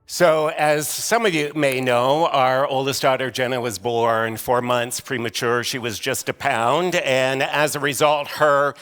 So as some of you may know, our oldest daughter, Jenna, was born 4 months premature. She was just a pound. And as a result, her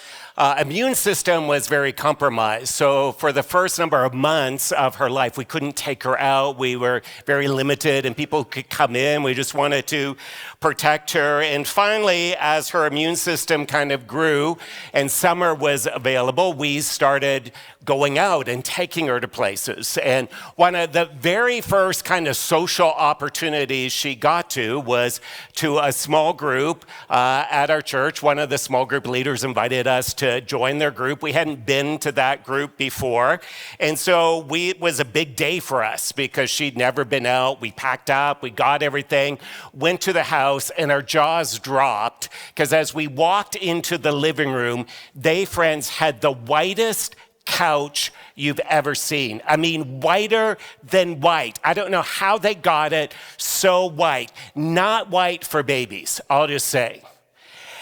immune system was very compromised. So for the first number of months of her life, we couldn't take her out. We were very limited and people could come in. We just wanted to protect her. And finally, as her immune system kind of grew and summer was available, we started going out and taking her to places. And one of the very first kind of social opportunities she got to was to a small group at our church. One of the small group leaders invited us to join their group. We hadn't been to that group before. And so it was a big day for us because she'd never been out. We packed up, we got everything, went to the house, and our jaws dropped because as we walked into the living room, they, friends, had the whitest couch you've ever seen. I mean, whiter than white. I don't know how they got it so white. Not white for babies, I'll just say.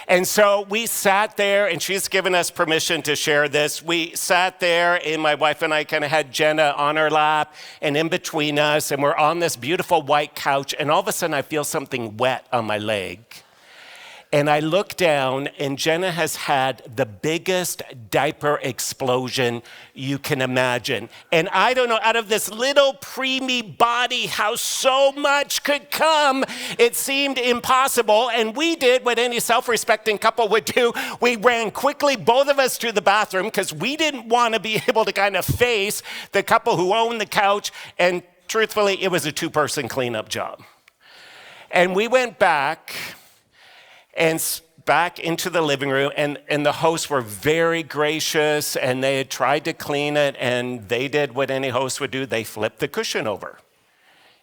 And so we sat there, and she's given us permission to share this. We sat there, and my wife and I kind of had Jenna on our lap and in between us, and we're on this beautiful white couch, and all of a sudden I feel something wet on my leg. And I look down, and Jenna has had the biggest diaper explosion you can imagine. And I don't know, out of this little preemie body, how so much could come. It seemed impossible. And we did what any self-respecting couple would do. We ran quickly, both of us, to the bathroom because we didn't want to be able to kind of face the couple who owned the couch. And truthfully, it was a two-person cleanup job. And we went back into the living room, and the hosts were very gracious, and they had tried to clean it, and they did what any host would do. They flipped the cushion over,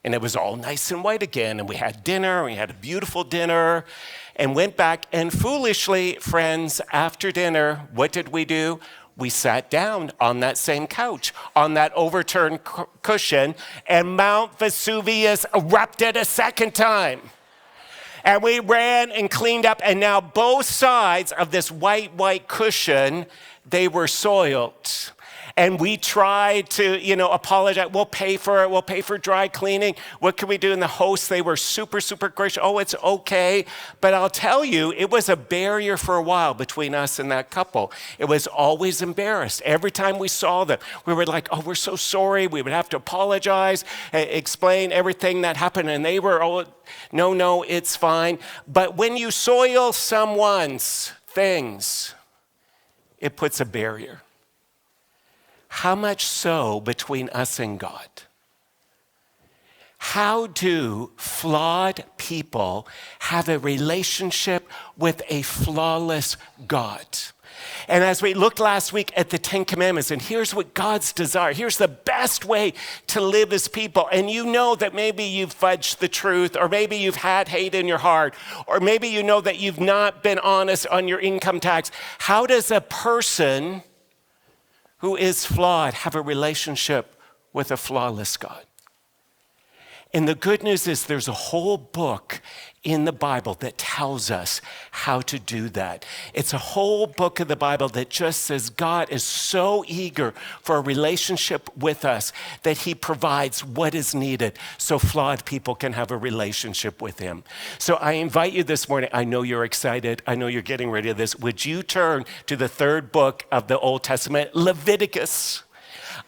and it was all nice and white again, and we had dinner. We had a beautiful dinner, and went back, and foolishly, friends, after dinner, what did we do? We sat down on that same couch, on that overturned cushion, and Mount Vesuvius erupted a second time. And we ran and cleaned up, and now both sides of this white cushion, they were soiled. And we tried to, apologize. We'll pay for it. We'll pay for dry cleaning. What can we do? And the hosts, they were super, super gracious. Oh, it's okay. But I'll tell you, it was a barrier for a while between us and that couple. It was always embarrassed. Every time we saw them, we were like, oh, we're so sorry. We would have to apologize, explain everything that happened. And they were, oh, no, it's fine. But when you soil someone's things, it puts a barrier. How much so between us and God? How do flawed people have a relationship with a flawless God? And as we looked last week at the 10 Commandments, and here's what God's desire, here's the best way to live as people. And you know that maybe you've fudged the truth, or maybe you've had hate in your heart, or maybe you know that you've not been honest on your income tax. How does a person who is flawed have a relationship with a flawless God? And the good news is there's a whole book in the Bible that tells us how to do that. It's a whole book of the Bible that just says God is so eager for a relationship with us that he provides what is needed so flawed people can have a relationship with him. So I invite you this morning, I know you're excited, I know you're getting ready to this. Would you turn to the third book of the Old Testament, Leviticus?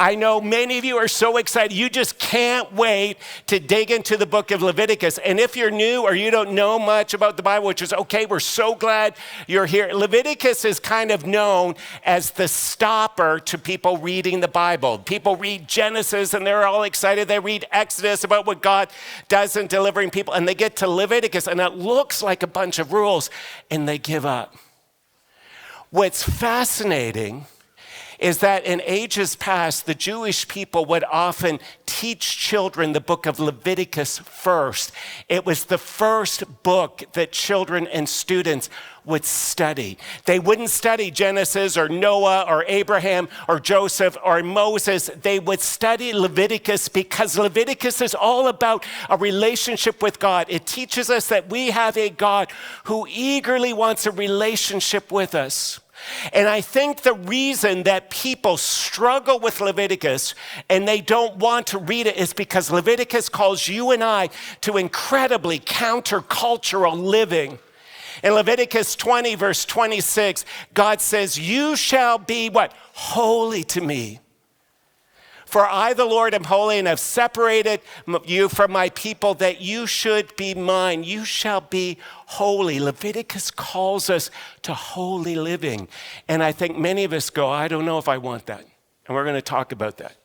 I know many of you are so excited. You just can't wait to dig into the book of Leviticus. And if you're new or you don't know much about the Bible, which is okay, we're so glad you're here. Leviticus is kind of known as the stopper to people reading the Bible. People read Genesis and they're all excited. They read Exodus about what God does in delivering people. And they get to Leviticus and it looks like a bunch of rules and they give up. What's fascinating is that in ages past, the Jewish people would often teach children the book of Leviticus first. It was the first book that children and students would study. They wouldn't study Genesis or Noah or Abraham or Joseph or Moses. They would study Leviticus because Leviticus is all about a relationship with God. It teaches us that we have a God who eagerly wants a relationship with us. And I think the reason that people struggle with Leviticus and they don't want to read it is because Leviticus calls you and I to incredibly countercultural living. In Leviticus 20, verse 26, God says, you shall be what? Holy to me. For I, the Lord, am holy and have separated you from my people that you should be mine. You shall be holy. Leviticus calls us to holy living. And I think many of us go, I don't know if I want that. And we're going to talk about that.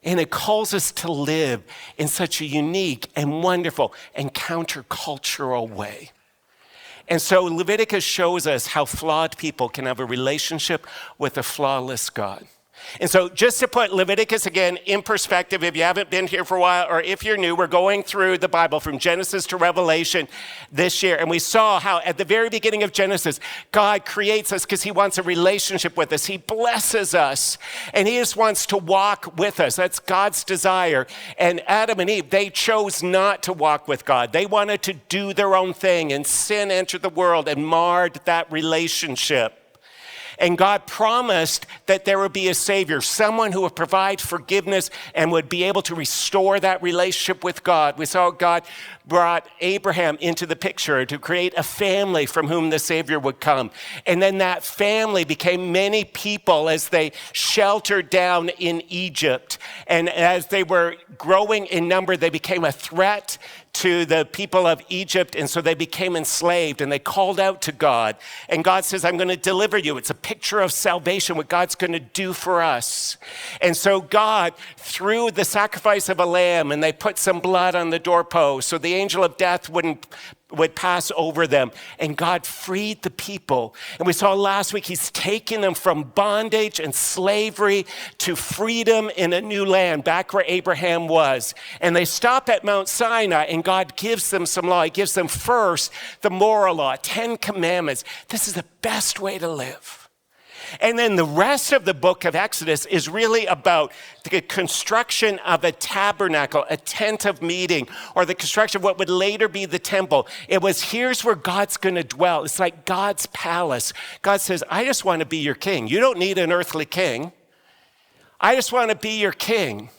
And it calls us to live in such a unique and wonderful and countercultural way. And so Leviticus shows us how flawed people can have a relationship with a flawless God. And so just to put Leviticus again in perspective, if you haven't been here for a while, or if you're new, we're going through the Bible from Genesis to Revelation this year. And we saw how at the very beginning of Genesis, God creates us because he wants a relationship with us. He blesses us and he just wants to walk with us. That's God's desire. And Adam and Eve, they chose not to walk with God. They wanted to do their own thing, and sin entered the world and marred that relationship. And God promised that there would be a Savior, someone who would provide forgiveness and would be able to restore that relationship with God. We saw God brought Abraham into the picture to create a family from whom the Savior would come. And then that family became many people as they sheltered down in Egypt. And as they were growing in number, they became a threat to the people of Egypt, and so they became enslaved, and they called out to God. And God says, I'm going to deliver you. It's a picture of salvation, what God's going to do for us. And so God, through the sacrifice of a lamb, and they put some blood on the doorpost so the angel of death would pass over them. And God freed the people. And we saw last week, he's taken them from bondage and slavery to freedom in a new land, back where Abraham was. And they stop at Mount Sinai, and God gives them some law. He gives them first the moral law, 10 commandments. This is the best way to live. And then the rest of the book of Exodus is really about the construction of a tabernacle, a tent of meeting, or the construction of what would later be the temple. It was, here's where God's going to dwell. It's like God's palace. God says, I just want to be your king. You don't need an earthly king. I just want to be your king.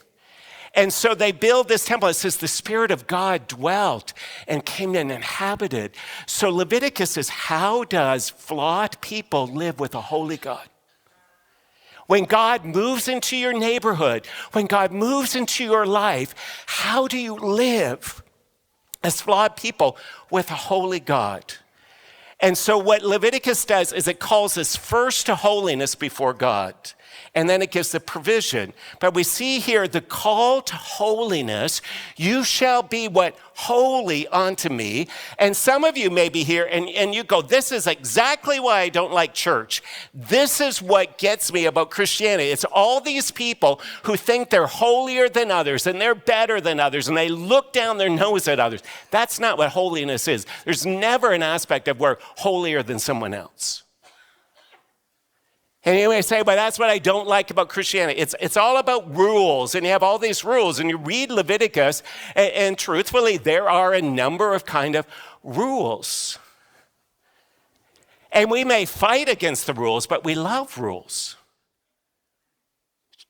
And so they build this temple. It says the Spirit of God dwelt and came and inhabited. So Leviticus is, how does flawed people live with a holy God? When God moves into your neighborhood, when God moves into your life, how do you live as flawed people with a holy God? And so what Leviticus does is it calls us first to holiness before God. And then it gives the provision. But we see here the call to holiness. You shall be what? Holy unto me. And some of you may be here and you go, this is exactly why I don't like church. This is what gets me about Christianity. It's all these people who think they're holier than others and they're better than others, and they look down their nose at others. That's not what holiness is. There's never an aspect of we're holier than someone else. And you may say, well, that's what I don't like about Christianity. It's all about rules, and you have all these rules, and you read Leviticus, and truthfully, there are a number of kind of rules. And we may fight against the rules, but we love rules.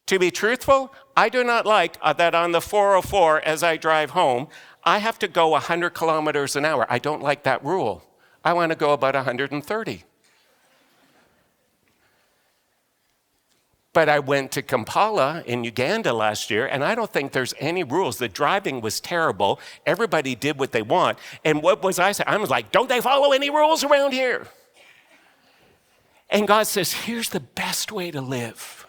To be truthful, I do not like that on the 404 as I drive home, I have to go 100 kilometers an hour. I don't like that rule. I want to go about 130. But I went to Kampala in Uganda last year, and I don't think there's any rules. The driving was terrible. Everybody did what they want. And what was I saying? I was like, don't they follow any rules around here? And God says, here's the best way to live.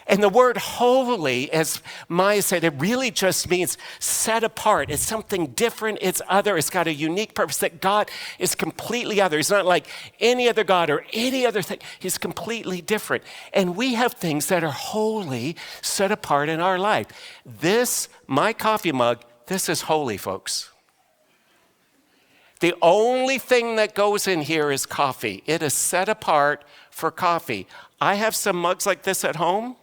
And the word holy, as Maya said, it really just means set apart. It's something different. It's other. It's got a unique purpose, that God is completely other. He's not like any other God or any other thing. He's completely different. And we have things that are holy, set apart in our life. This, my coffee mug, this is holy, folks. The only thing that goes in here is coffee. It is set apart for coffee. I have some mugs like this at home.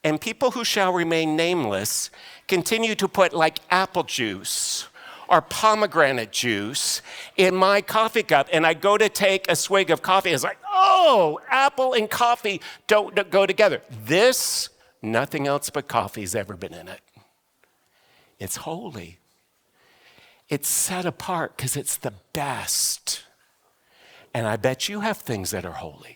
And people who shall remain nameless continue to put like apple juice or pomegranate juice in my coffee cup. And I go to take a swig of coffee. It's like, oh, apple and coffee don't go together. This, nothing else but coffee's ever been in it. It's holy. It's set apart because it's the best. And I bet you have things that are holy.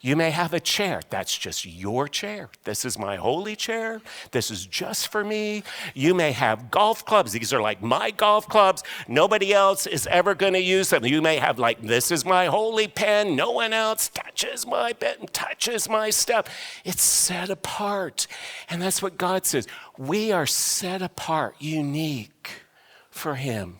You may have a chair. That's just your chair. This is my holy chair. This is just for me. You may have golf clubs. These are like my golf clubs. Nobody else is ever going to use them. You may have like, this is my holy pen. No one else touches my pen, touches my stuff. It's set apart. And that's what God says. We are set apart, unique for him.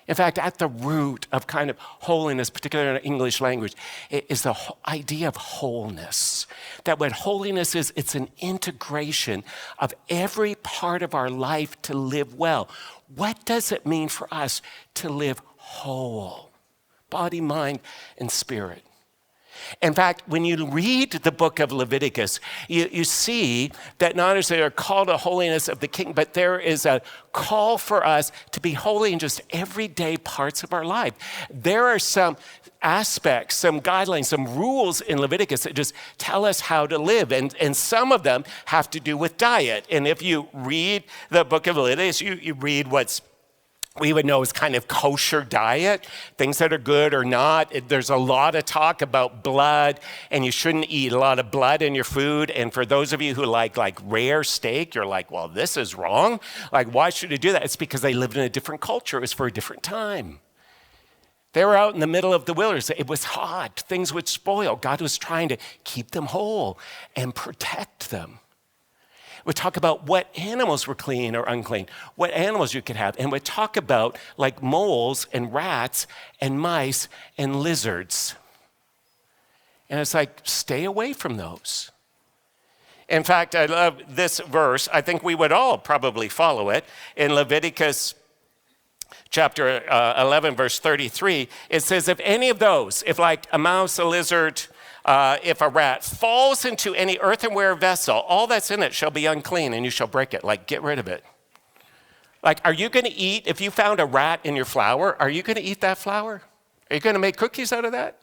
In fact, at the root of kind of holiness, particularly in the English language, is the idea of wholeness. That what holiness is, it's an integration of every part of our life to live well. What does it mean for us to live whole? Body, mind, and spirit. In fact, when you read the book of Leviticus, you see that not only are called to holiness of the king, but there is a call for us to be holy in just everyday parts of our life. There are some aspects, some guidelines, some rules in Leviticus that just tell us how to live. And some of them have to do with diet. And if you read the book of Leviticus, you read what's we would know is kind of kosher diet, things that are good or not. There's a lot of talk about blood, and you shouldn't eat a lot of blood in your food. And for those of you who like rare steak, you're like, well, this is wrong. Like, why should you do that? It's because they lived in a different culture. It was for a different time. They were out in the middle of the wilderness. It was hot. Things would spoil. God was trying to keep them whole and protect them. We talk about what animals were clean or unclean, what animals you could have. And we talk about like moles and rats and mice and lizards. And it's like, stay away from those. In fact, I love this verse. I think we would all probably follow it. In Leviticus chapter 11, verse 33, it says, if any of those, if like a mouse, a lizard, if a rat falls into any earthenware vessel, all that's in it shall be unclean, and you shall break it. Like, get rid of it. Like, are you going to eat, if you found a rat in your flour, are you going to eat that flour? Are you going to make cookies out of that?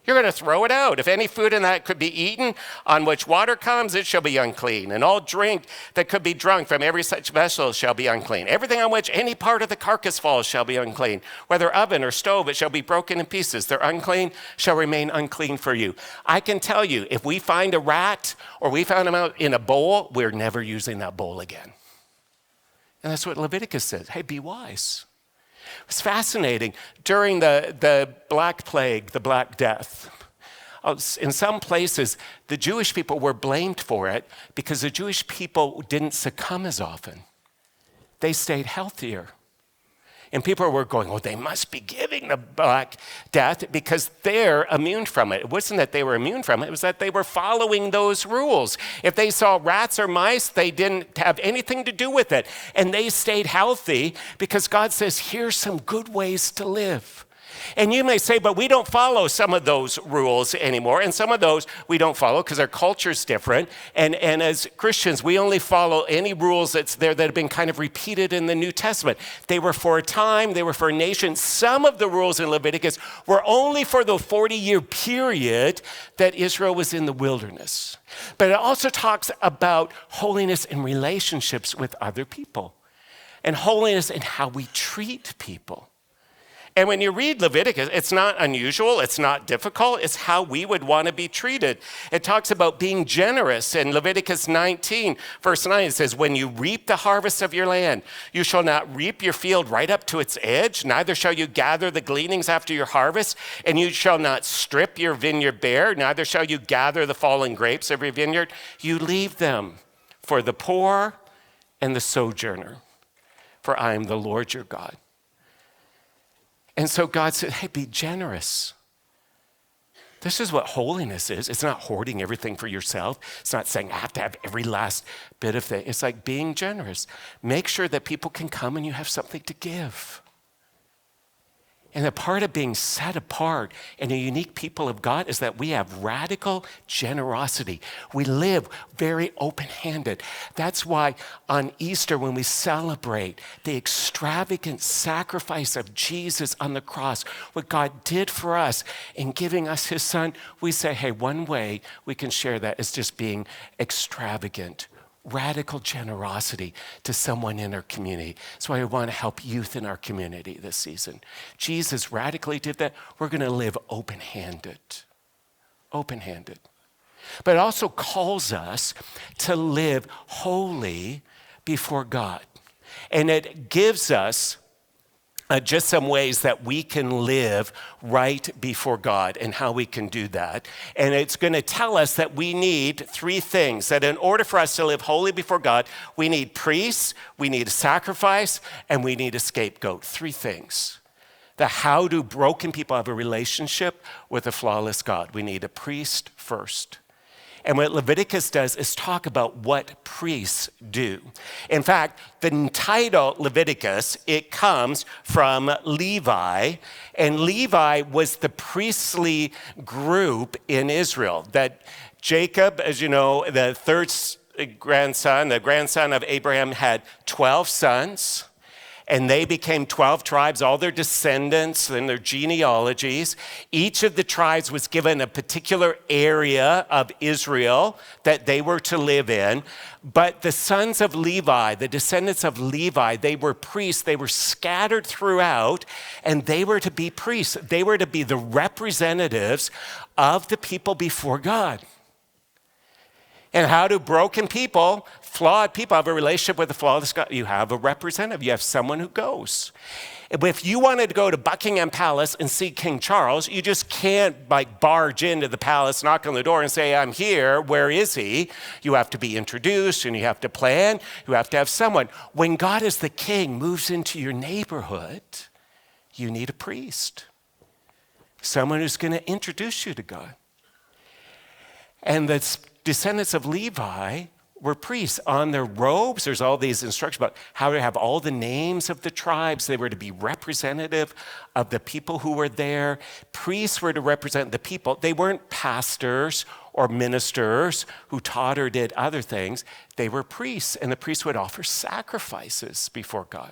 You're going to throw it out. If any food in that could be eaten, on which water comes, it shall be unclean. And all drink that could be drunk from every such vessel shall be unclean. Everything on which any part of the carcass falls shall be unclean. Whether oven or stove, it shall be broken in pieces. They're unclean, shall remain unclean for you. I can tell you, if we find a rat or we found him out in a bowl, we're never using that bowl again. And that's what Leviticus says. Hey, be wise. It's fascinating. During the Black Plague, the Black Death, in some places, the Jewish people were blamed for it because the Jewish people didn't succumb as often. They stayed healthier. And people were going, oh, they must be giving the Black Death because they're immune from it. It wasn't that they were immune from it. It was that they were following those rules. If they saw rats or mice, they didn't have anything to do with it. And they stayed healthy because God says, here's some good ways to live. And you may say, but we don't follow some of those rules anymore. And some of those we don't follow because our culture's different. And as Christians, we only follow any rules that's there that have been kind of repeated in the New Testament. They were for a time, they were for a nation. Some of the rules in Leviticus were only for the 40-year period that Israel was in the wilderness. But it also talks about holiness in relationships with other people and holiness in how we treat people. And when you read Leviticus, it's not unusual, it's not difficult, it's how we would want to be treated. It talks about being generous. In Leviticus 19, verse 9, it says, when you reap the harvest of your land, you shall not reap your field right up to its edge, neither shall you gather the gleanings after your harvest, and you shall not strip your vineyard bare, neither shall you gather the fallen grapes of your vineyard. You leave them for the poor and the sojourner, for I am the Lord your God. And so God said, hey, be generous. This is what holiness is. It's not hoarding everything for yourself. It's not saying I have to have every last bit of thing. It's like being generous. Make sure that people can come and you have something to give. And the part of being set apart and a unique people of God is that we have radical generosity. We live very open-handed. That's why on Easter, when we celebrate the extravagant sacrifice of Jesus on the cross, what God did for us in giving us his son, we say, hey, one way we can share that is just being extravagant. Radical generosity to someone in our community. That's why I want to help youth in our community this season. Jesus radically did that. We're going to live open-handed. Open-handed. But it also calls us to live holy before God. And it gives us just some ways that we can live right before God and how we can do that. And it's going to tell us that we need three things, that in order for us to live holy before God, we need priests, we need a sacrifice, and we need a scapegoat. Three things. How do broken people have a relationship with a flawless God? We need a priest first. And what Leviticus does is talk about what priests do. In fact, the title Leviticus, it comes from Levi, and Levi was the priestly group in Israel. That Jacob, as you know, the third grandson, the grandson of Abraham, had 12 sons. And they became 12 tribes, all their descendants and their genealogies. Each of the tribes was given a particular area of Israel that they were to live in. But the sons of Levi, the descendants of Levi, they were priests. They were scattered throughout, and they were to be priests. They were to be the representatives of the people before God. And how do broken people, flawed people, have a relationship with a flawless God? You have a representative. You have someone who goes. If you wanted to go to Buckingham Palace and see King Charles, you just can't barge into the palace, knock on the door and say, I'm here, where is he? You have to be introduced and you have to plan. You have to have someone. When God as the king moves into your neighborhood, you need a priest. Someone who's going to introduce you to God. And the descendants of Levi were priests. On their robes, there's all these instructions about how to have all the names of the tribes. They were to be representative of the people who were there. Priests were to represent the people. They weren't pastors or ministers who taught or did other things. They were priests, and the priests would offer sacrifices before God.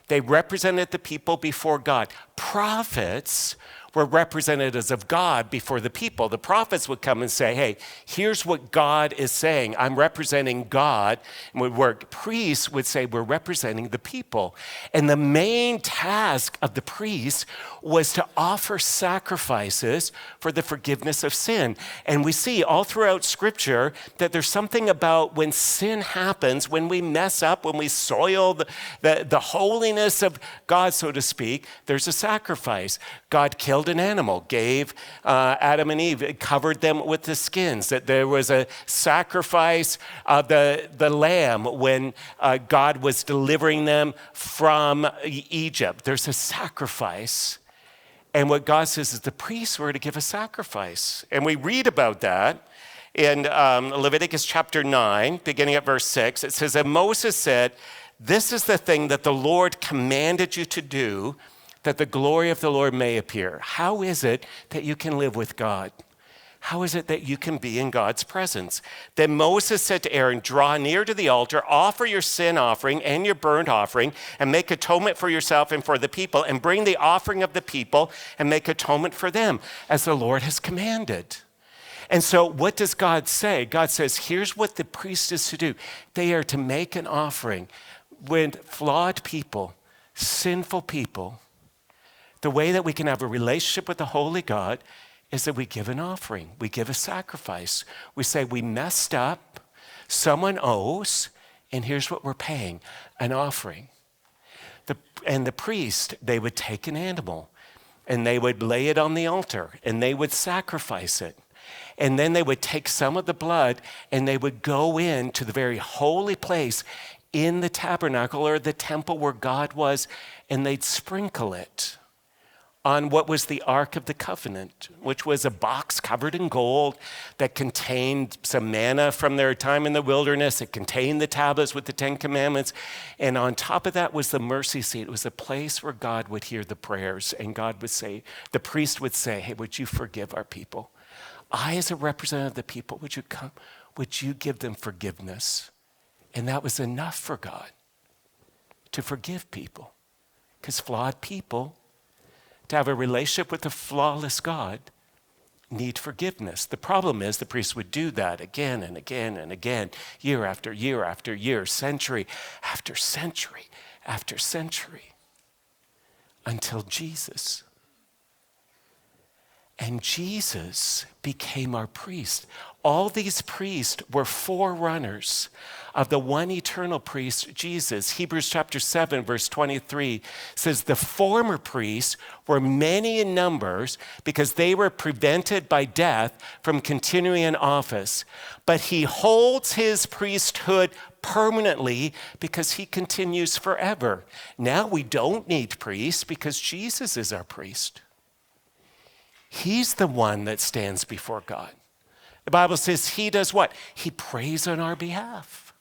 They represented the people before God. Prophets were representatives of God before the people. The prophets would come and say, hey, here's what God is saying. I'm representing God. And would work. Priests would say, we're representing the people. And the main task of the priests was to offer sacrifices for the forgiveness of sin. And we see all throughout Scripture that there's something about when sin happens, when we mess up, when we soil the holiness of God, so to speak, there's a sacrifice. God killed an animal, gave Adam and Eve, covered them with the skins. That there was a sacrifice of the lamb when God was delivering them from Egypt. There's a sacrifice. And what God says is the priests were to give a sacrifice. And we read about that in Leviticus chapter 9, beginning at verse 6. It says, and Moses said, this is the thing that the Lord commanded you to do, that the glory of the Lord may appear. How is it that you can live with God? How is it that you can be in God's presence? Then Moses said to Aaron, draw near to the altar, offer your sin offering and your burnt offering, and make atonement for yourself and for the people, and bring the offering of the people and make atonement for them, as the Lord has commanded. And so what does God say? God says, here's what the priest is to do. They are to make an offering when flawed people, sinful people, The way that we can have a relationship with the Holy God is that we give an offering. We give a sacrifice. We say we messed up, someone owes, and here's what we're paying, an offering. And the priest, they would take an animal and they would lay it on the altar and they would sacrifice it. And then they would take some of the blood and they would go into the very holy place in the tabernacle or the temple where God was, and they'd sprinkle it on what was the Ark of the Covenant, which was a box covered in gold that contained some manna from their time in the wilderness. It contained the tablets with the 10 Commandments. And on top of that was the mercy seat. It was a place where God would hear the prayers, and God would say, the priest would say, hey, would you forgive our people? I, as a representative of the people, would you come? Would you give them forgiveness? And that was enough for God to forgive people, because flawed people, to have a relationship with a flawless God, need forgiveness. The problem is the priest would do that again and again and again, year after year after year, century after century after century, until Jesus. And Jesus became our priest. All these priests were forerunners of the one eternal priest, Jesus. Hebrews chapter 7, verse 23 says, the former priests were many in numbers because they were prevented by death from continuing in office. But he holds his priesthood permanently because he continues forever. Now we don't need priests because Jesus is our priest. He's the one that stands before God. The Bible says he does what? He prays on our behalf.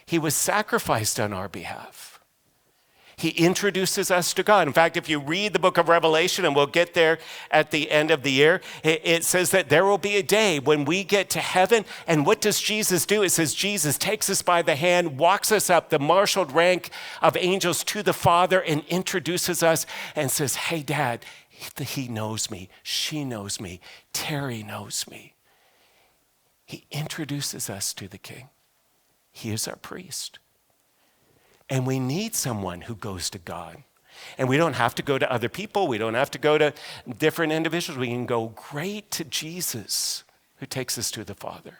He was sacrificed on our behalf. He introduces us to God. In fact, if you read the book of Revelation, and we'll get there at the end of the year, it says that there will be a day when we get to heaven, and what does Jesus do? It says Jesus takes us by the hand, walks us up the marshaled rank of angels to the Father, and introduces us and says, hey, Dad, he knows me, she knows me, Terry knows me. He introduces us to the King. He is our priest. And we need someone who goes to God. And we don't have to go to other people. We don't have to go to different individuals. We can go right to Jesus, who takes us to the Father.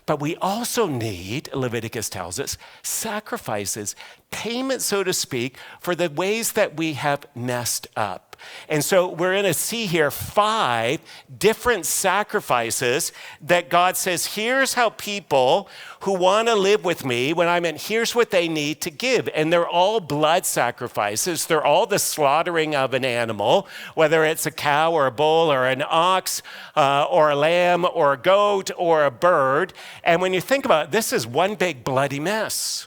But we also need, Leviticus tells us, sacrifices, payment, so to speak, for the ways that we have messed up. And so we're going to see here 5 different sacrifices that God says, here's how people who want to live with me, when I'm in, here's what they need to give. And they're all blood sacrifices. They're all the slaughtering of an animal, whether it's a cow or a bull or an ox or a lamb or a goat or a bird. And when you think about it, this is one big bloody mess.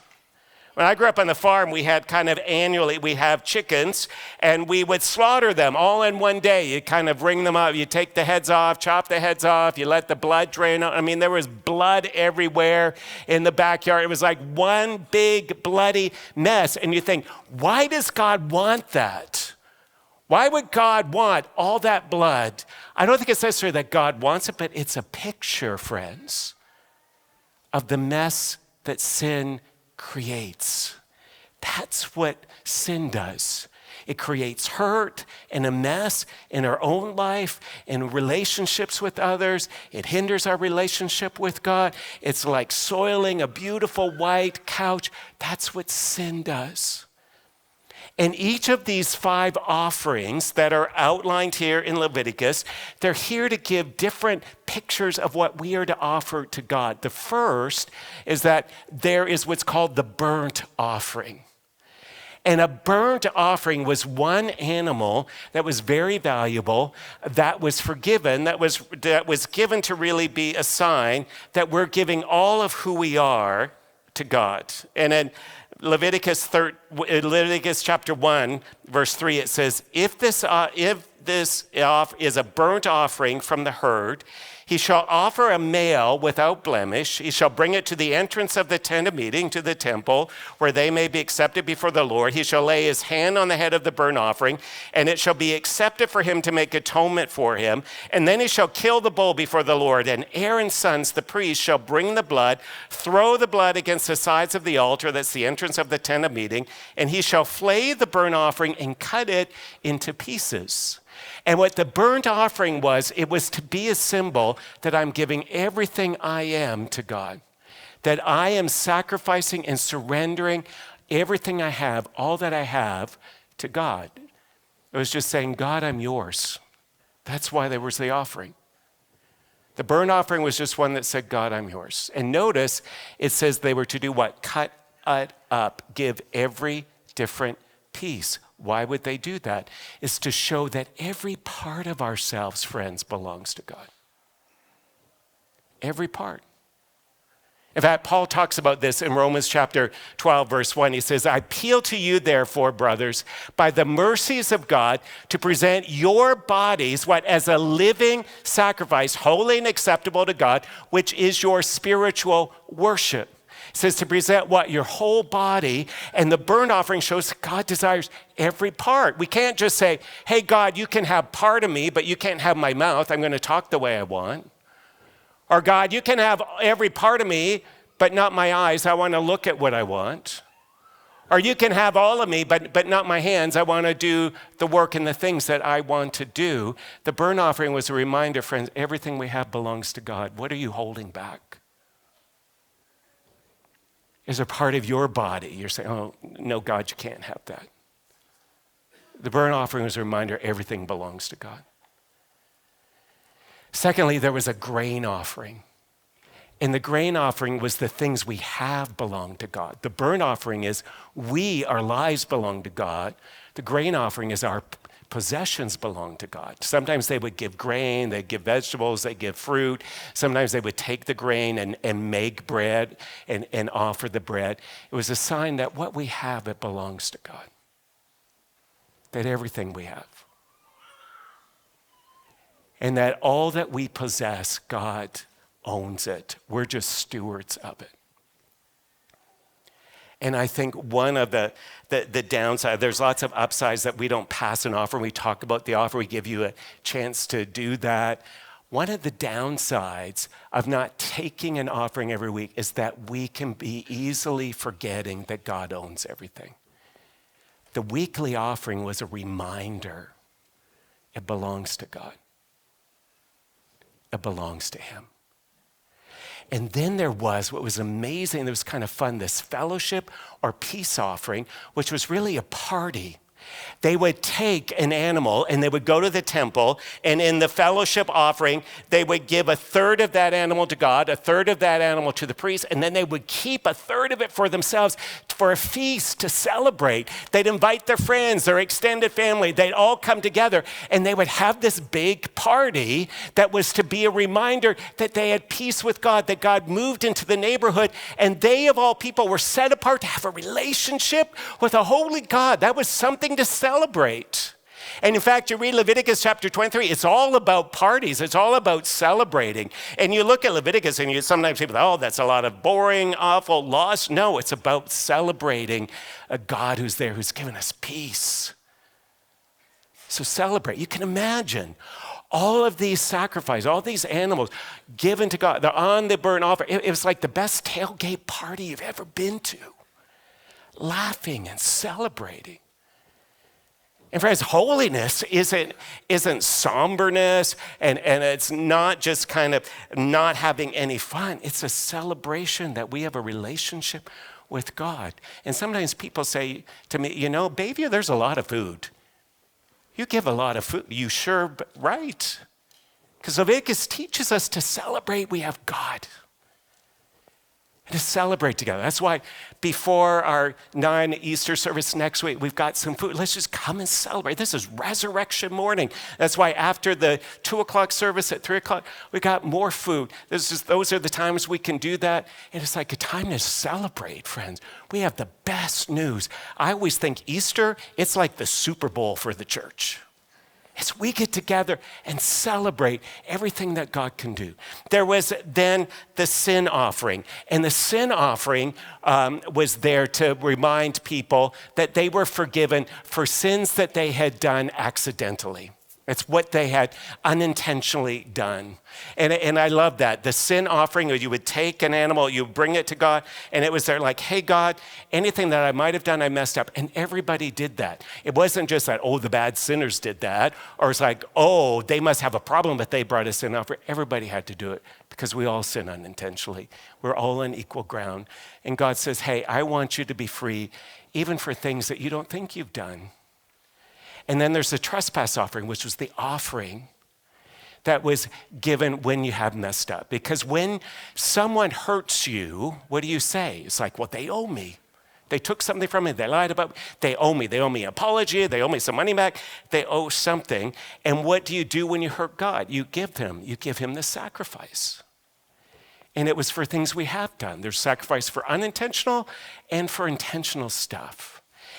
When I grew up on the farm, we had kind of annually, we have chickens, and we would slaughter them all in one day. You kind of ring them up, you take the heads off, chop the heads off, you let the blood drain out. I mean, there was blood everywhere in the backyard. It was like one big bloody mess. And you think, why does God want that? Why would God want all that blood? I don't think it's necessarily that God wants it, but it's a picture, friends, of the mess that sin creates. That's what sin does. It creates hurt and a mess in our own life, in relationships with others. It hinders our relationship with God. It's like soiling a beautiful white couch. That's what sin does. And each of these 5 offerings that are outlined here in Leviticus, they're here to give different pictures of what we are to offer to God. The first is that there is what's called the burnt offering. And a burnt offering was one animal that was very valuable, that was forgiven, that was given to really be a sign that we're giving all of who we are to God. And then Leviticus chapter 1, verse 3, it says, if this is a burnt offering from the herd, he shall offer a male without blemish. He shall bring it to the entrance of the tent of meeting, to the temple, where they may be accepted before the Lord. He shall lay his hand on the head of the burnt offering, and it shall be accepted for him to make atonement for him. And then he shall kill the bull before the Lord. And Aaron's sons, the priests, shall bring the blood, throw the blood against the sides of the altar, that's the entrance of the tent of meeting, and he shall flay the burnt offering and cut it into pieces. And what the burnt offering was, it was to be a symbol that I'm giving everything I am to God, that I am sacrificing and surrendering everything I have, all that I have, to God. It was just saying, God, I'm yours. That's why there was the offering. The burnt offering was just one that said, God, I'm yours. And notice, it says they were to do what? Cut it up, give every different piece. Why would they do that? It's to show that every part of ourselves, friends, belongs to God. Every part. In fact, Paul talks about this in Romans chapter 12, verse 1. He says, I appeal to you, therefore, brothers, by the mercies of God, to present your bodies, what, as a living sacrifice, holy and acceptable to God, which is your spiritual worship. It says to present what? Your whole body. And the burnt offering shows that God desires every part. We can't just say, hey, God, you can have part of me, but you can't have my mouth. I'm going to talk the way I want. Or God, you can have every part of me, but not my eyes. I want to look at what I want. Or you can have all of me, but not my hands. I want to do the work and the things that I want to do. The burnt offering was a reminder, friends, everything we have belongs to God. What are you holding back? Is a part of your body. You're saying, oh, no, God, you can't have that. The burnt offering was a reminder everything belongs to God. Secondly, there was a grain offering. And the grain offering was the things we have belong to God. The burnt offering is our lives belong to God. The grain offering is our possessions belong to God. Sometimes they would give grain, they'd give vegetables, they'd give fruit. Sometimes they would take the grain and make bread and offer the bread. It was a sign that what we have, it belongs to God. That everything we have. And that all that we possess, God owns it. We're just stewards of it. And I think one of the downside, there's lots of upsides that we don't pass an offer. We talk about the offer. We give you a chance to do that. One of the downsides of not taking an offering every week is that we can be easily forgetting that God owns everything. The weekly offering was a reminder. It belongs to God. It belongs to Him. And then there was what was amazing, it was kind of fun, this fellowship or peace offering, which was really a party. They would take an animal and they would go to the temple, and in the fellowship offering, they would give a third of that animal to God, a third of that animal to the priest, and then they would keep a third of it for themselves for a feast to celebrate. They'd invite their friends, their extended family, they'd all come together, and they would have this big party that was to be a reminder that they had peace with God, that God moved into the neighborhood, and they of all people were set apart to have a relationship with a holy God. That was something to celebrate. And in fact, you read Leviticus chapter 23, it's all about parties. It's all about celebrating. And you look at Leviticus and you sometimes people, oh, that's a lot of boring, awful laws. No, it's about celebrating a God who's there, who's given us peace. So celebrate. You can imagine all of these sacrifices, all these animals given to God. They're on the burnt offering. It was like the best tailgate party you've ever been to. Laughing and celebrating. And friends, holiness isn't somberness, and it's not just kind of not having any fun. It's a celebration that we have a relationship with God. And sometimes people say to me, Bayview, there's a lot of food. You give a lot of food. You sure? Right. Because Leviticus teaches us to celebrate we have God. To celebrate together. That's why before our 9 Easter service next week, we've got some food. Let's just come and celebrate. This is resurrection morning. That's why after the 2 o'clock service at 3 o'clock, we got more food. Those are the times we can do that. And it's like a time to celebrate, friends. We have the best news. I always think Easter, it's like the Super Bowl for the church. as we get together and celebrate everything that God can do. There was then the sin offering. And the sin offering was there to remind people that they were forgiven for sins that they had done accidentally. It's what they had unintentionally done. And I love that. The sin offering, or you would take an animal, you bring it to God, and it was there like, hey, God, anything that I might have done, I messed up. And everybody did that. It wasn't just that, oh, the bad sinners did that, or it's like, oh, they must have a problem that they brought a sin offering. Everybody had to do it because we all sin unintentionally. We're all on equal ground. And God says, hey, I want you to be free, even for things that you don't think you've done. And then there's the trespass offering, which was the offering that was given when you have messed up. Because when someone hurts you, what do you say? It's like, well, they owe me. They took something from me. They lied about me. They owe me. They owe me an apology. They owe me some money back. They owe something. And what do you do when you hurt God? You give him the sacrifice. And it was for things we have done. There's sacrifice for unintentional and for intentional stuff.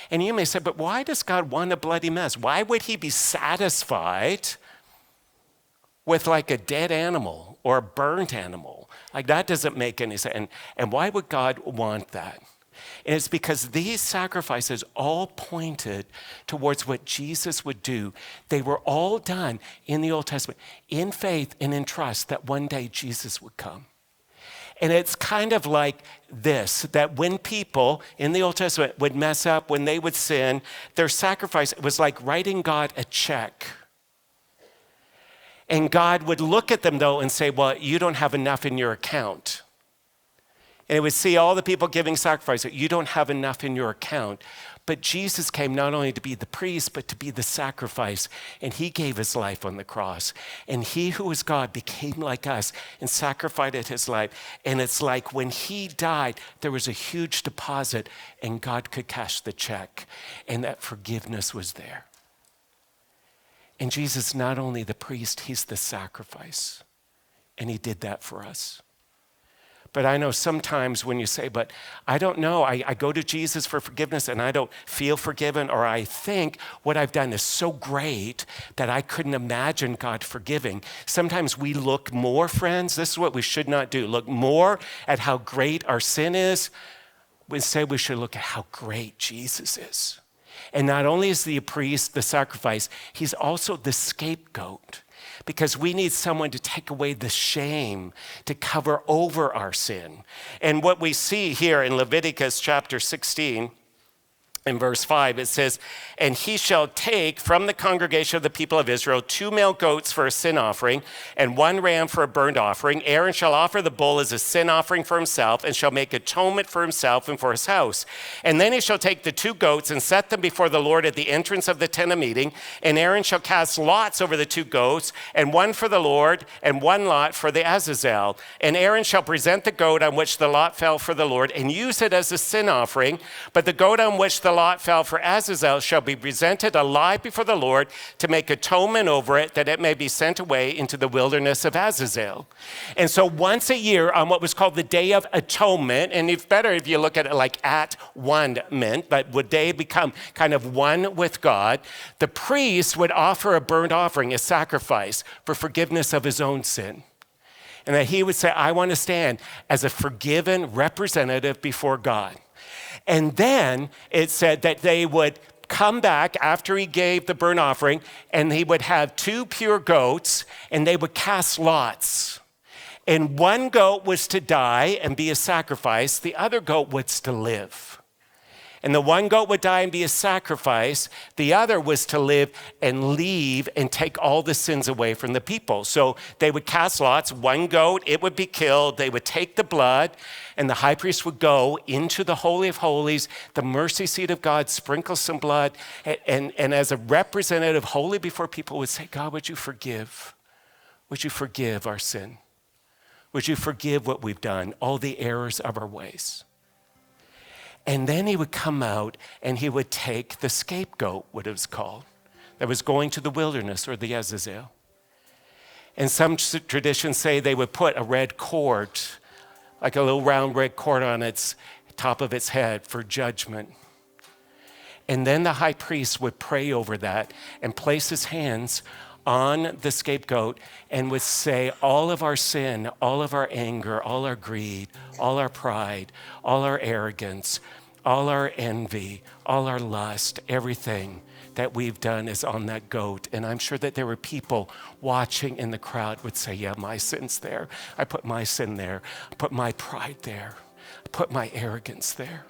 And you may say, but why does God want a bloody mess? Why would he be satisfied with like a dead animal or a burnt animal? Like that doesn't make any sense. And why would God want that? And it's because these sacrifices all pointed towards what Jesus would do. They were all done in the Old Testament in faith and in trust that one day Jesus would come. And it's kind of like this, that when people in the Old Testament would mess up, when they would sin, their sacrifice was like writing God a check. And God would look at them, though, and say, well, you don't have enough in your account. And it would see all the people giving sacrifice, you don't have enough in your account. But Jesus came not only to be the priest, but to be the sacrifice. And he gave his life on the cross. And he who is God became like us and sacrificed his life. And it's like when he died, there was a huge deposit and God could cash the check. And that forgiveness was there. And Jesus, not only the priest, he's the sacrifice. And he did that for us. But I know sometimes when you say, but I don't know, I go to Jesus for forgiveness and I don't feel forgiven, or I think what I've done is so great that I couldn't imagine God forgiving. Sometimes we look more, friends, this is what we should not do, look more at how great our sin is. Instead, we should look at how great Jesus is. And not only is he the priest, the sacrifice, he's also the scapegoat. Because we need someone to take away the shame, to cover over our sin. And what we see here in Leviticus chapter 16, in verse 5, it says, and he shall take from the congregation of the people of Israel 2 male goats for a sin offering and 1 ram for a burnt offering. Aaron shall offer the bull as a sin offering for himself and shall make atonement for himself and for his house. And then he shall take the 2 goats and set them before the Lord at the entrance of the tent of meeting. And Aaron shall cast lots over the 2 goats, and 1 for the Lord and 1 lot for the Azazel. And Aaron shall present the goat on which the lot fell for the Lord and use it as a sin offering. But the goat on which the lot fell for Azazel shall be presented alive before the Lord to make atonement over it, that it may be sent away into the wilderness of Azazel. And so once a year on what was called the Day of Atonement, and it's better if you look at it like at one meant, but would they become kind of one with God, the priest would offer a burnt offering, a sacrifice for forgiveness of his own sin. And that he would say, I want to stand as a forgiven representative before God. And then it said that they would come back after he gave the burnt offering, and he would have 2 pure goats, and they would cast lots. And 1 goat was to die and be a sacrifice. The other goat was to live. And the 1 goat would die and be a sacrifice. The other was to live and leave and take all the sins away from the people. So they would cast lots. 1 goat, it would be killed. They would take the blood, and the high priest would go into the Holy of Holies, the mercy seat of God, sprinkle some blood, and as a representative, holy before people, would say, God, would you forgive? Would you forgive our sin? Would you forgive what we've done, all the errors of our ways? And then he would come out and he would take the scapegoat, what it was called, that was going to the wilderness or the Azazel. And some traditions say they would put a red cord, like a little round red cord on its top of its head for judgment. And then the high priest would pray over that and place his hands on the scapegoat and would say, all of our sin, all of our anger, all our greed, all our pride, all our arrogance, all our envy, all our lust, everything that we've done is on that goat. And I'm sure that there were people watching in the crowd would say, yeah, my sin's there. I put my sin there. I put my pride there. I put my arrogance there.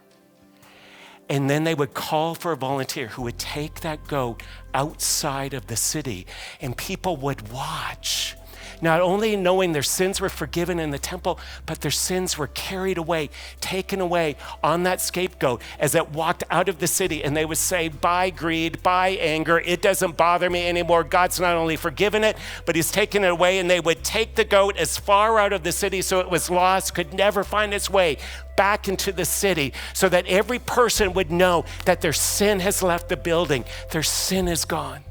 And then they would call for a volunteer who would take that goat outside of the city, and people would watch. Not only knowing their sins were forgiven in the temple, but their sins were carried away, taken away on that scapegoat as it walked out of the city. And they would say, by greed, by anger, it doesn't bother me anymore. God's not only forgiven it, but he's taken it away. And they would take the goat as far out of the city so it was lost, could never find its way back into the city, so that every person would know that their sin has left the building, their sin is gone.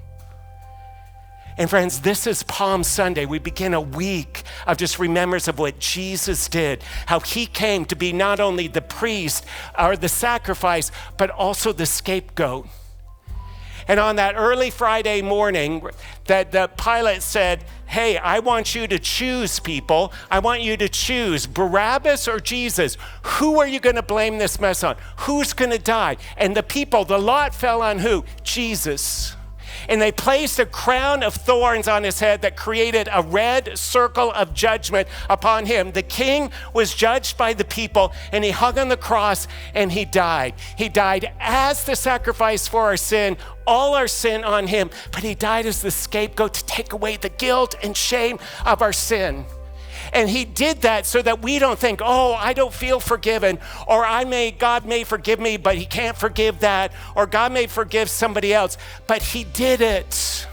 And friends, this is Palm Sunday. We begin a week of just remembrance of what Jesus did, how he came to be not only the priest or the sacrifice, but also the scapegoat. And on that early Friday morning, that the Pilate said, hey, I want you to choose, people. I want you to choose Barabbas or Jesus. Who are you going to blame this mess on? Who's going to die? And the people, the lot fell on who? Jesus. And they placed a crown of thorns on his head that created a red circle of judgment upon him. The king was judged by the people, and he hung on the cross and he died. He died as the sacrifice for our sin, all our sin on him, but he died as the scapegoat to take away the guilt and shame of our sin. And he did that so that we don't think, oh, I don't feel forgiven, or God may forgive me, but he can't forgive that, or God may forgive somebody else. But he did it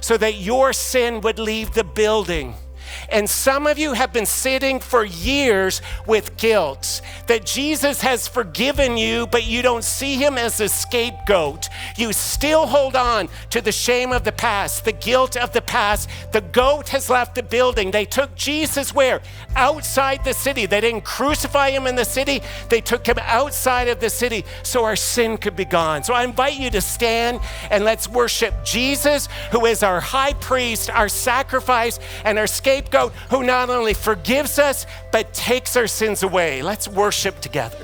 so that your sin would leave the building. And some of you have been sitting for years with guilt that Jesus has forgiven you, but you don't see him as a scapegoat. You still hold on to the shame of the past, the guilt of the past. The goat has left the building. They took Jesus where? Outside the city. They didn't crucify him in the city. They took him outside of the city so our sin could be gone. So I invite you to stand and let's worship Jesus, who is our high priest, our sacrifice, and our scapegoat, who not only forgives us, but takes our sins away. Let's worship together.